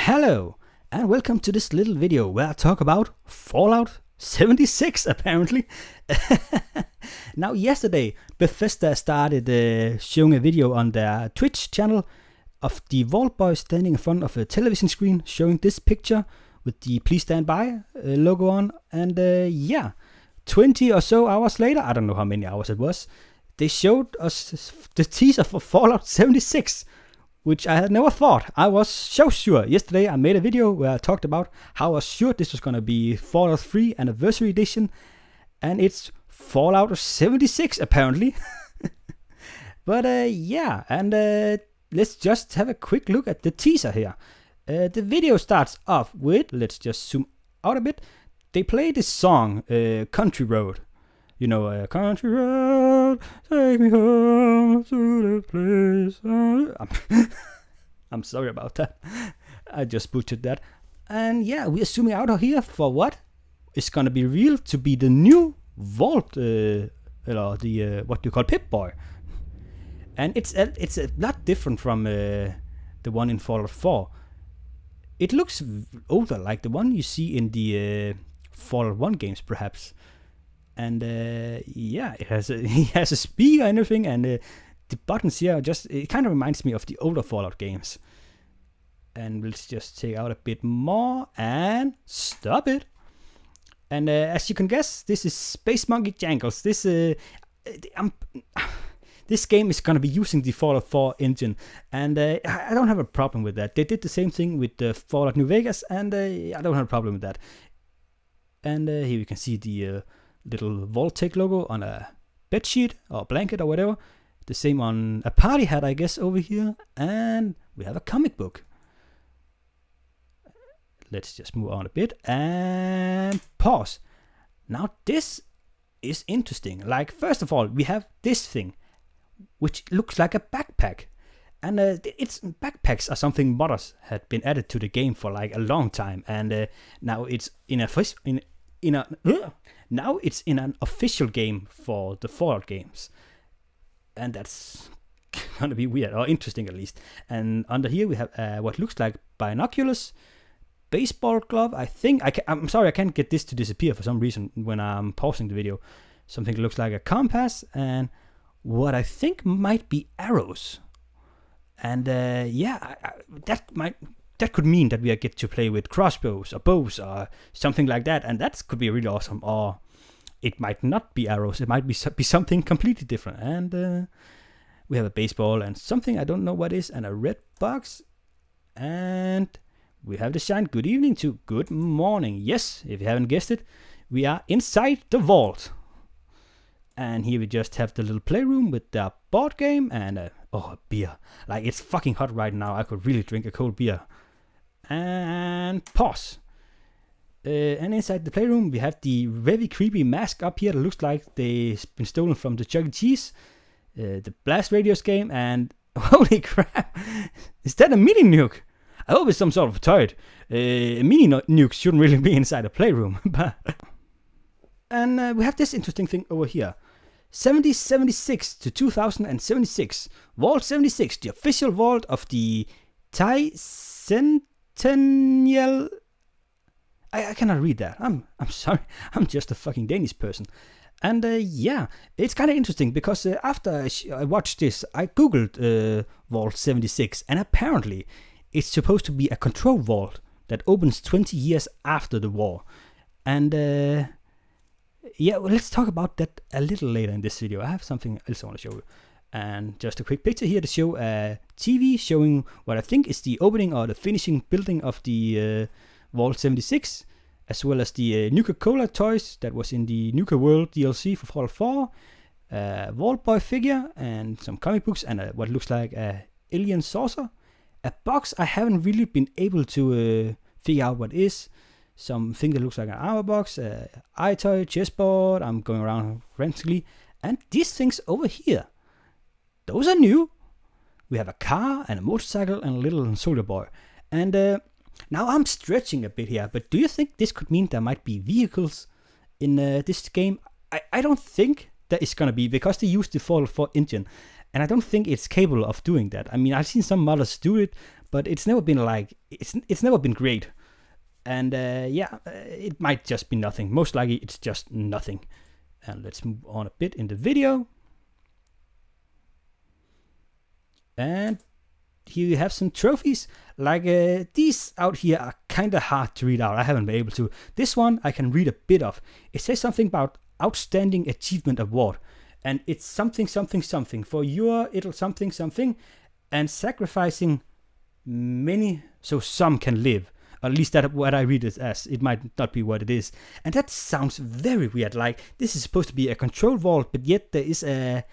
Hello, and welcome to this little video where I talk about Fallout 76, apparently. Now, yesterday, Bethesda started showing a video on their Twitch channel of the Vault Boy standing in front of a television screen showing this picture with the Please Stand By logo on. And 20 or so hours later, I don't know how many hours it was, they showed us the teaser for Fallout 76. Which I had never thought. I was so sure. Yesterday I made a video where I talked about how I was sure this was going to be Fallout 3 Anniversary Edition. And it's Fallout 76 apparently. But let's just have a quick look at the teaser here. The video starts off with, let's just zoom out a bit. They play this song, Country Road. You know, country road, take me home to the place. I'm sorry about that. I just butchered that. And yeah, we're zooming out of here for what is going to be revealed to be the new Vault, what do you call Pip-Boy. And it's a lot different from the one in Fallout 4. It looks older, like the one you see in the Fallout 1 games, perhaps. And he has a speaker and everything, and the buttons here it kind of reminds me of the older Fallout games. And let's just take out a bit more and stop it. And as you can guess, this is Space Monkey Jangles. This game is going to be using the Fallout 4 engine, and I don't have a problem with that. They did the same thing with the Fallout New Vegas, and I don't have a problem with that. And here we can see the little Vault-Tec logo on a bedsheet or blanket or whatever. The same on a party hat, I guess, over here. And we have a comic book. Let's just move on a bit and pause. Now this is interesting. Like, first of all, we have this thing, which looks like a backpack. And backpacks are something modders had been added to the game for like a long time. And now it's now it's in an official game for the Fallout games. And that's gonna be weird, or interesting at least. And under here we have what looks like binoculars, baseball glove, I think. I'm sorry, I can't get this to disappear for some reason when I'm pausing the video. Something that looks like a compass, and what I think might be arrows. And that could mean that we get to play with crossbows or bows or something like that, and that could be really awesome. Or it might not be arrows; it might be something completely different. And we have a baseball and something I don't know what is, and a red box. And we have the sign "Good evening" to "Good morning." Yes, if you haven't guessed it, we are inside the vault. And here we just have the little playroom with the board game and a beer. Like, it's fucking hot right now. I could really drink a cold beer. And pause. And inside the playroom we have the very creepy mask up here that looks like they've been stolen from the Chuck E. Cheese, the Blast Radios game, and holy crap, is that a mini nuke? I hope it's some sort of turret. Mini nukes shouldn't really be inside a playroom. And we have this interesting thing over here. 7076 to 2076. Vault 76, the official vault of the Centennial. I cannot read that. I'm sorry. I'm just a fucking Danish person. And it's kind of interesting because after I watched this, I googled Vault 76, and apparently it's supposed to be a control vault that opens 20 years after the war. And let's talk about that a little later in this video. I have something else I want to show you. And just a quick picture here to show a TV showing what I think is the opening or the finishing building of the Vault 76, as well as the Nuka-Cola toys that was in the Nuka World DLC for Fallout 4, Vault Boy figure, and some comic books, and what looks like a alien saucer. A box I haven't really been able to figure out what is. Something that looks like an armor box, iToy, chessboard. I'm going around frantically. And these things over here, those are new. We have a car and a motorcycle and a little soldier boy. And now I'm stretching a bit here, but do you think this could mean there might be vehicles in this game? I don't think that it's going to be, because they use the Fallout 4 engine. and I don't think it's capable of doing that. I mean, I've seen some modders do it, but it's never been like it's never been great. And it might just be nothing. Most likely, it's just nothing. And let's move on a bit in the video. And here you have some trophies. Like these out here are kind of hard to read out. I haven't been able to. This one I can read a bit of. It says something about Outstanding Achievement Award. And it's something, something, something. For your, it'll something, something. And sacrificing many so some can live. Or at least that's what I read it as. It might not be what it is. And that sounds very weird. Like, this is supposed to be a control vault, but yet there is a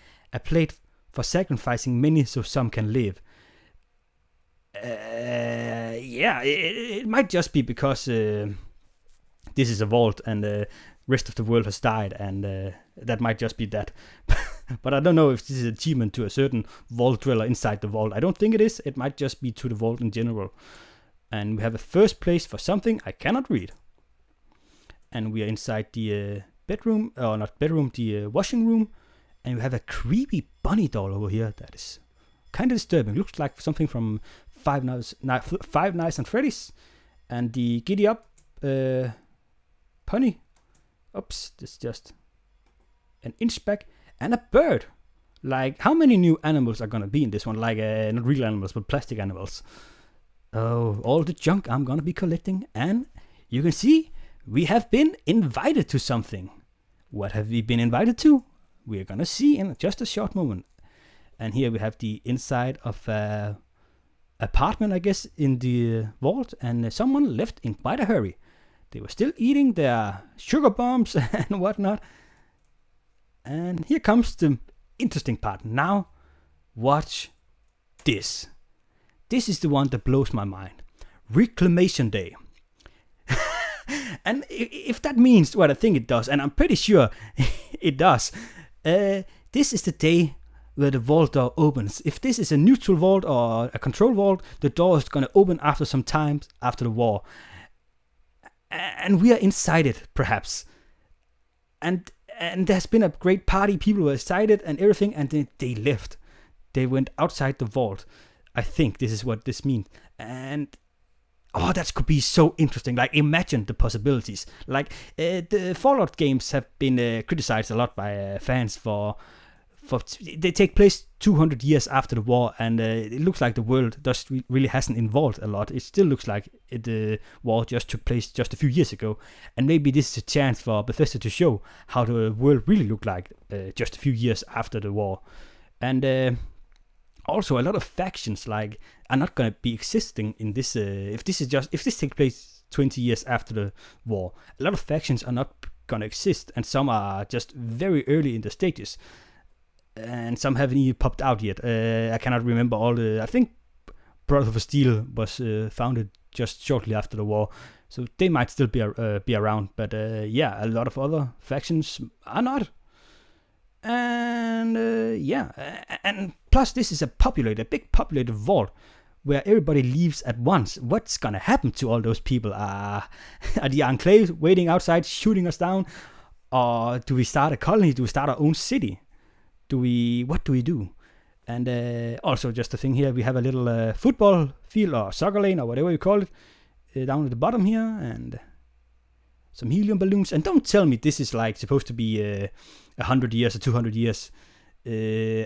plate for sacrificing many so some can live. It might just be because this is a vault and the rest of the world has died, and that might just be that. But I don't know if this is an achievement to a certain vault dweller inside the vault. I don't think it is. It might just be to the vault in general. And we have a first place for something I cannot read. And we are inside the bedroom, or not bedroom, the washing room. And we have a creepy bunny doll over here that is kind of disturbing. Looks like something from Five Nights and Freddy's. And the giddy up pony. Oops, this is just an inch back. And a bird. Like, how many new animals are gonna be in this one? Like, not real animals, but plastic animals. Oh, all the junk I'm gonna be collecting. And you can see we have been invited to something. What have we been invited to? We're gonna see in just a short moment. And here we have the inside of a apartment, I guess, in the vault. And someone left in quite a hurry. They were still eating their sugar bombs and whatnot. And here comes the interesting part. Now, watch this. This is the one that blows my mind. Reclamation Day. And if that means what I think it does, and I'm pretty sure it does, this is the day where the vault door opens. If this is a neutral vault or a control vault, the door is going to open after some time after the war. And we are inside it, perhaps. And there's been a great party. People were excited and everything, and then they left. They went outside the vault. I think this is what this means. And that could be so interesting. Like, imagine the possibilities. Like, the Fallout games have been criticized a lot by fans for they take place 200 years after the war, and it looks like the world really hasn't evolved a lot. It still looks like the war just took place just a few years ago, and maybe this is a chance for Bethesda to show how the world really looked like just a few years after the war. And also a lot of factions like are not going to be existing in this. If this takes place 20 years after the war, a lot of factions are not going to exist, and some are just very early in the stages. And some haven't even popped out yet. I cannot remember all the... I think Brotherhood of Steel was founded just shortly after the war. So they might still be around. But a lot of other factions are not. And and plus this is a big populated vault where everybody leaves at once. What's gonna happen to all those people? Are the Enclaves waiting outside shooting us down? Or do we start a colony? Do we start our own city? What do we do? And also just a thing here, we have a little football field or soccer lane or whatever you call it down at the bottom here, and some helium balloons. And don't tell me this is like supposed to be 100 years or 200 years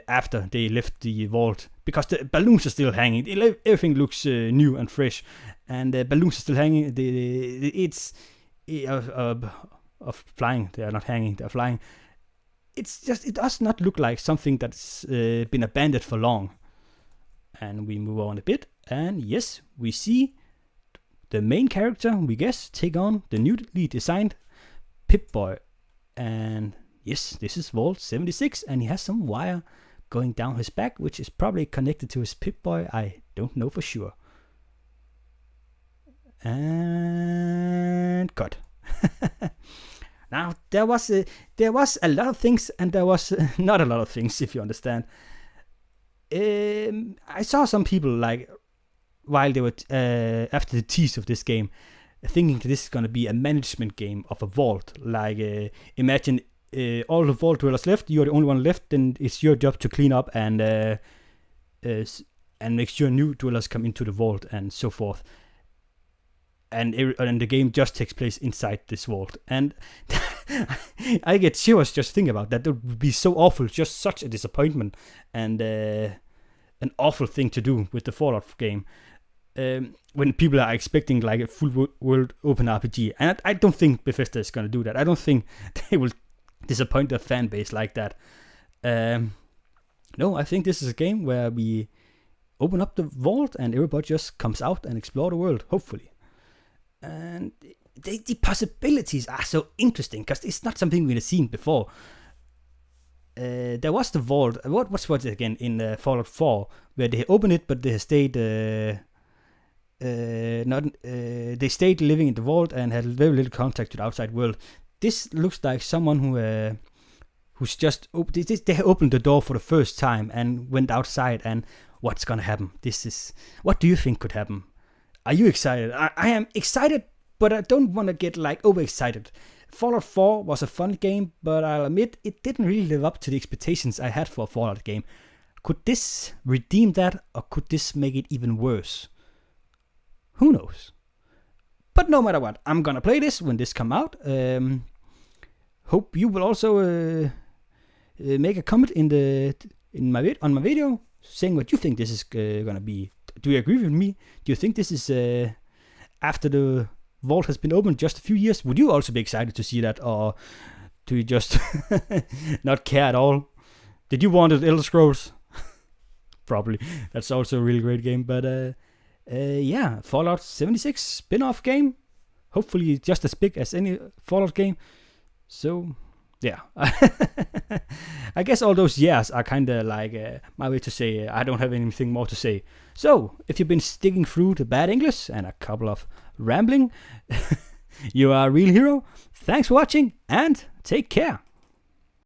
after they left the vault, because the balloons are still hanging. Everything looks new and fresh, and the balloons are still hanging. It's of flying. They are not hanging. They are flying. It does not look like something that's been abandoned for long. And we move on a bit, and yes, we see the main character, we guess, take on the newly designed Pip-Boy. And yes, this is Vault 76, and he has some wire going down his back, which is probably connected to his Pip-Boy. I don't know for sure. And cut. Now, there was a lot of things, and there was not a lot of things, if you understand. I saw some people, like, while they were, after the tease of this game, thinking that this is going to be a management game of a vault. Like, imagine all the vault dwellers left, you're the only one left, then it's your job to clean up and make sure new dwellers come into the vault and so forth. And the game just takes place inside this vault. And I get shivers just thinking about that. That would be so awful, just such a disappointment, and an awful thing to do with the Fallout game. When people are expecting like a full world open RPG. And I don't think Bethesda is going to do that. I don't think they will disappoint their fan base like that. No, I think this is a game where we open up the vault and everybody just comes out and explore the world, hopefully. And the possibilities are so interesting because it's not something we've seen before. There was the vault. What was it again in Fallout 4 where they opened it, but they stayed they stayed living in the vault and had very little contact to the outside world. This looks like someone who's just they opened the door for the first time and went outside. And what's gonna happen? What do you think could happen? Are you excited? I am excited, but I don't want to get like overexcited. Fallout 4 was a fun game, but I'll admit it didn't really live up to the expectations I had for a Fallout game. Could this redeem that, or could this make it even worse? Who knows? But no matter what, I'm gonna play this when this come out. Hope you will also make a comment on my video saying what you think this is gonna be. Do you agree with me? Do you think this is after the vault has been opened just a few years? Would you also be excited to see that, or do you just not care at all? Did you want it, Elder Scrolls? Probably. That's also a really great game. But yeah, Fallout 76 spin-off game. Hopefully just as big as any Fallout game. So yeah, I guess all those years are kind of like my way to say I don't have anything more to say. So if you've been sticking through the bad English and a couple of rambling, you are a real hero. Thanks for watching and take care.